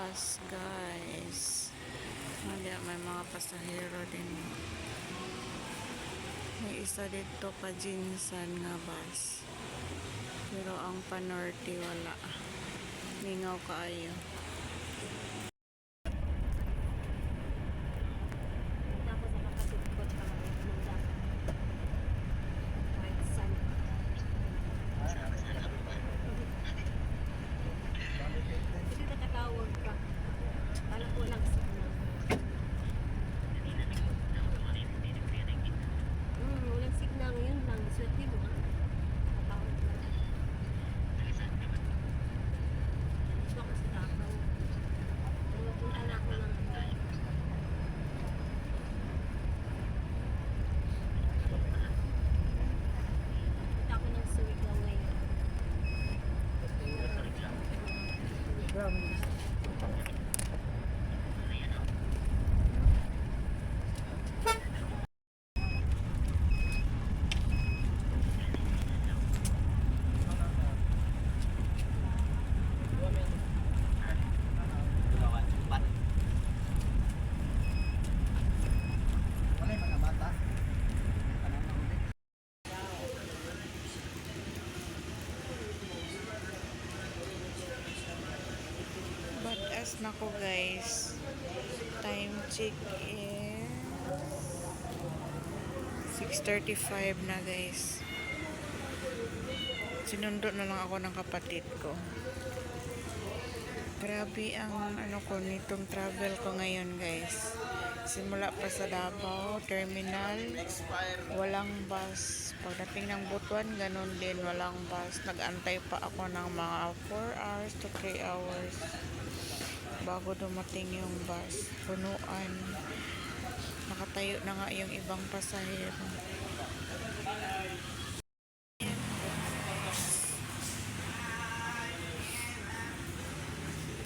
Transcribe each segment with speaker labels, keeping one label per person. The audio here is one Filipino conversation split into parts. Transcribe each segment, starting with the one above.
Speaker 1: bus, guys. May mga pasahero din. May isa dito pa Jinsan nga bus. Pero ang Panorte wala. Mingaw kaayo. Batas na ko, guys. Time check is 6:35 na, guys. Sinundo na lang ako ng kapatid ko. Grabe ang ko nitong travel ko ngayon, guys. Simula pa sa Davao Terminal, walang bus. Pagdating ng Butuan, ganun din, walang bus. Nag-antay pa ako ng mga 4 hours to 3 hours bago dumating yung bus. Punuan. Nakatayo na nga yung ibang pasahero.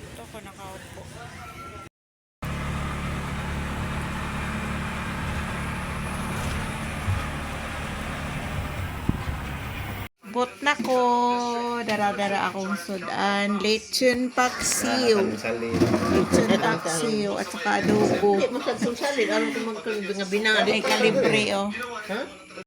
Speaker 1: Ito ko nakaupo. Bot na ko. Dara-dara akong sudan. Lechon paksiw. Lechon paksiw. At saka adobo.
Speaker 2: Hindi mo sa salin. Alam ko magkalibre nga binali.
Speaker 1: Ay kalibre, oh.
Speaker 2: Ha?